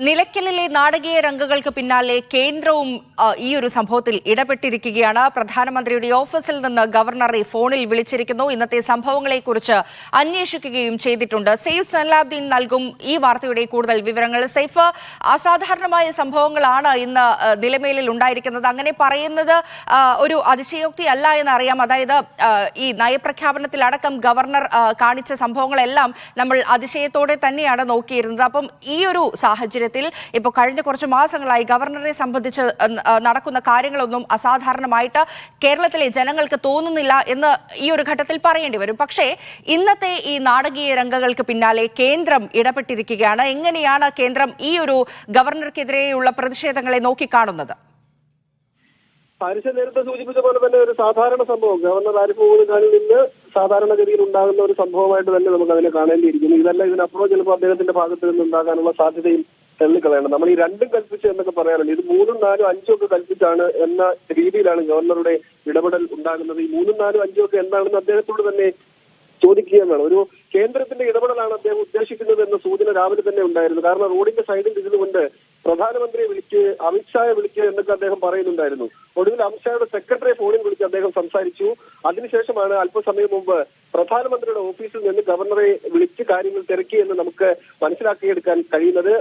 നിലയ്ക്കലിലെ നാടകീയ രംഗങ്ങൾക്ക് പിന്നാലെ കേന്ദ്രവും ഈ ഒരു സംഭവത്തിൽ ഇടപെട്ടിരിക്കുകയാണ്. പ്രധാനമന്ത്രിയുടെ ഓഫീസിൽ നിന്ന് ഗവർണറെ ഫോണിൽ വിളിച്ചിരിക്കുന്നു. ഇന്നത്തെ സംഭവങ്ങളെക്കുറിച്ച് അന്വേഷിക്കുകയും ചെയ്തിട്ടുണ്ട്. സെയ്ഫ് സൈനുലാബ്ദീൻ നൽകും ഈ വാർത്തയുടെ കൂടുതൽ വിവരങ്ങൾ. സെയ്ഫ്, അസാധാരണമായ സംഭവങ്ങളാണ് ഇന്ന് നിലമേലിൽ ഉണ്ടായിരിക്കുന്നത്. അങ്ങനെ പറയുന്നത് ഒരു അതിശയോക്തി അല്ല എന്നറിയാം. അതായത് ഈ നയപ്രഖ്യാപനത്തിലടക്കം ഗവർണർ കാണിച്ച സംഭവങ്ങളെല്ലാം നമ്മൾ അതിശയത്തോടെ തന്നെയാണ് നോക്കിയിരുന്നത്. അപ്പം ഈ ഒരു സാഹചര്യത്തിൽ ഇപ്പോൾ കഴിഞ്ഞ കുറച്ച് മാസങ്ങളായി ഗവർണറെ സംബന്ധിച്ച് നടക്കുന്ന കാര്യങ്ങളൊന്നും അസാധാരണമായിട്ട് കേരളത്തിലെ ജനങ്ങൾക്ക് തോന്നുന്നില്ല എന്ന് ഈ ഒരു ഘട്ടത്തിൽ പറയേണ്ടി വരും. പക്ഷേ ഇന്നത്തെ ഈ നാടകീയ രംഗങ്ങൾക്ക് പിന്നാലെ കേന്ദ്രം ഇടപെട്ടിരിക്കുകയാണ്. എങ്ങനെയാണ് കേന്ദ്രം ഈ ഒരു ഗവർണർക്കെതിരെയുള്ള പ്രതിഷേധങ്ങളെ നോക്കിക്കാണുന്നത്? പാരിഷ നേരത്തെ സൂചിപ്പിച്ച പോലെ തന്നെ ഒരു സാധാരണ സംഭവം ഗവർണർ ആരിഫ് മുഹമ്മദ് ഖാനിൽ നിന്ന് സാധാരണഗതിയിൽ ഉണ്ടാകുന്ന ഒരു സംഭവമായിട്ട് തന്നെ നമുക്ക് അതിനെ കാണേണ്ടിയിരിക്കുന്നു. ഇതല്ല ഇതിനപ്പുറം ചിലപ്പോൾ അദ്ദേഹത്തിന്റെ ഭാഗത്ത് നിന്ന് ഉണ്ടാകാനുള്ള സാധ്യതയും തള്ളിക്കളയണം. നമ്മൾ ഈ രണ്ടും കൽപ്പിച്ച് എന്നൊക്കെ പറയാറുണ്ട്. ഇത് 3, 4, 5 ഒക്കെ കൽപ്പിച്ചാണ് എന്ന രീതിയിലാണ് ഗവർണറുടെ ഇടപെടൽ ഉണ്ടാകുന്നത്. ഈ 3, 4, 5 ഒക്കെ എന്താണെന്ന് അദ്ദേഹത്തോട് തന്നെ ചോദിക്കുകയെന്നാണ്. ഒരു കേന്ദ്രത്തിന്റെ ഇടപെടലാണ് അദ്ദേഹം ഉദ്ദേശിക്കുന്നത് എന്ന സൂചന രാവിലെ തന്നെ ഉണ്ടായിരുന്നു. കാരണം റോഡിന്റെ സൈഡിൽ ഇരുന്നുകൊണ്ട് പ്രധാനമന്ത്രിയെ വിളിക്ക്, അമിത്ഷായെ വിളിക്ക് എന്നൊക്കെ അദ്ദേഹം പറയുന്നുണ്ടായിരുന്നു. ഒടുവിൽ അമിത്ഷായുടെ സെക്രട്ടറിയെ ഫോണിൽ വിളിച്ച് അദ്ദേഹം സംസാരിച്ചു. അതിനുശേഷമാണ് അല്പസമയം മുമ്പ് പ്രധാനമന്ത്രിയുടെ ഓഫീസിൽ നിന്ന് ഗവർണറെ വിളിച്ച് കാര്യങ്ങൾ തിരക്കി എന്ന് നമുക്ക് മനസ്സിലാക്കിയെടുക്കാൻ കഴിയുന്നത്.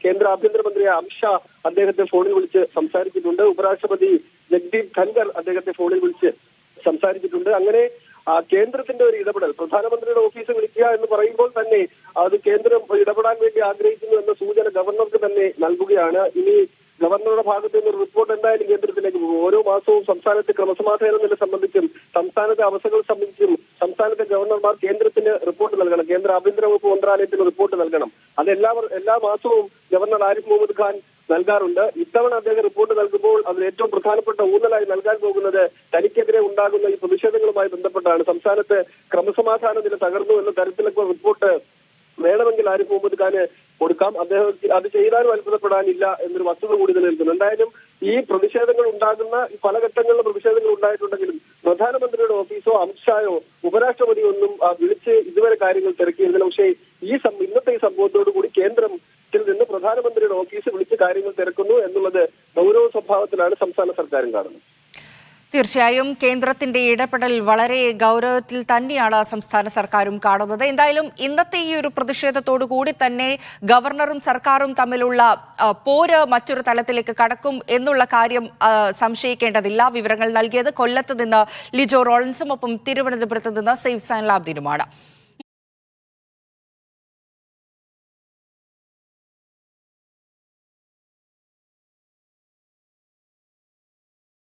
കേന്ദ്ര ആഭ്യന്തരമന്ത്രി അമിത്ഷാ അദ്ദേഹത്തെ ഫോണിൽ വിളിച്ച് സംസാരിച്ചിട്ടുണ്ട്. ഉപരാഷ്ട്രപതി ജഗ്ദീപ് ധൻഖർ അദ്ദേഹത്തെ ഫോണിൽ വിളിച്ച് സംസാരിച്ചിട്ടുണ്ട്. അങ്ങനെ കേന്ദ്രത്തിന്റെ ഒരു ഇടപെടൽ, പ്രധാനമന്ത്രിയുടെ ഓഫീസ് വിളിക്കുക എന്ന് പറയുമ്പോൾ തന്നെ അത് കേന്ദ്രം ഇടപെടാൻ വേണ്ടി ആഗ്രഹിക്കുന്നു എന്ന സൂചന ഗവർണർക്ക് തന്നെ നൽകുകയാണ്. ഇനി ഗവർണറുടെ ഭാഗത്ത് നിന്ന് റിപ്പോർട്ട് എന്തായാലും കേന്ദ്രത്തിലേക്ക് പോകും. ഓരോ മാസവും സംസ്ഥാനത്തെ ക്രമസമാധാന നില സംബന്ധിച്ചും സംസ്ഥാനത്തെ അവസ്ഥകൾ സംബന്ധിച്ചും സംസ്ഥാനത്തെ ഗവർണർമാർ കേന്ദ്രത്തിന് റിപ്പോർട്ട് നൽകണം. കേന്ദ്ര ആഭ്യന്തര വകുപ്പ് മന്ത്രാലയത്തിന് റിപ്പോർട്ട് നൽകണം. അത് എല്ലാ മാസവും ഗവർണർ ആരിഫ് മുഹമ്മദ് ഖാൻ നൽകാറുണ്ട്. ഇത്തവണ അദ്ദേഹം റിപ്പോർട്ട് നൽകുമ്പോൾ അതിൽ ഏറ്റവും പ്രധാനപ്പെട്ട ഊന്നലായി നൽകാൻ പോകുന്നത് തനിക്കെതിരെ ഉണ്ടാകുന്ന ഈ പ്രതിഷേധങ്ങളുമായി ബന്ധപ്പെട്ടാണ്. സംസ്ഥാനത്ത് ക്രമസമാധാന നില തകർന്നു എന്ന തരത്തിലൊക്കെ റിപ്പോർട്ട് വേണമെങ്കിൽ ആരിഫ് മുഹമ്മദ് ഖാന് കൊടുക്കാം. അദ്ദേഹം അത് ചെയ്താലും അത്ഭുതപ്പെടാനില്ല എന്നൊരു വസ്തുത കൂടി നിലനിൽക്കുന്നു. എന്തായാലും ഈ പ്രതിഷേധങ്ങൾ ഉണ്ടാകുന്ന പല ഘട്ടങ്ങളിലും പ്രതിഷേധങ്ങൾ ഉണ്ടായിട്ടുണ്ടെങ്കിലും പ്രധാനമന്ത്രിയുടെ ഓഫീസോ അമിത്ഷായോ ഉപരാഷ്ട്രപതിയോ ഒന്നും വിളിച്ച് ഇതുവരെ കാര്യങ്ങൾ തിരക്കിയിരുന്നില്ല. പക്ഷേ ഇന്നത്തെ ഈ സംഭവത്തോടു കൂടി കേന്ദ്രത്തിൽ നിന്ന് പ്രധാനമന്ത്രിയുടെ ഓഫീസ് വിളിച്ച് കാര്യങ്ങൾ തിരക്കുന്നു എന്നുള്ളത് ഗൗരവ സ്വഭാവത്തിലാണ് സംസ്ഥാന സർക്കാരും കാണുന്നത്. തീർച്ചയായും കേന്ദ്രത്തിന്റെ ഇടപെടൽ വളരെ ഗൗരവത്തിൽ തന്നെയാണ് സംസ്ഥാന സർക്കാരും കാണുന്നത്. എന്തായാലും ഇന്നത്തെ ഈ ഒരു പ്രതിഷേധത്തോടു കൂടി തന്നെ ഗവർണറും സർക്കാരും തമ്മിലുള്ള പോര് മറ്റൊരു തലത്തിലേക്ക് കടക്കും എന്നുള്ള കാര്യം സംശയിക്കേണ്ടതില്ല. വിവരങ്ങൾ നൽകിയത് കൊല്ലത്ത് നിന്ന് ലിജോ റോളൻസും ഒപ്പം തിരുവനന്തപുരത്ത് നിന്ന് സെയ്ഫ് സൈനുലാബ്ദീനുമാണ്.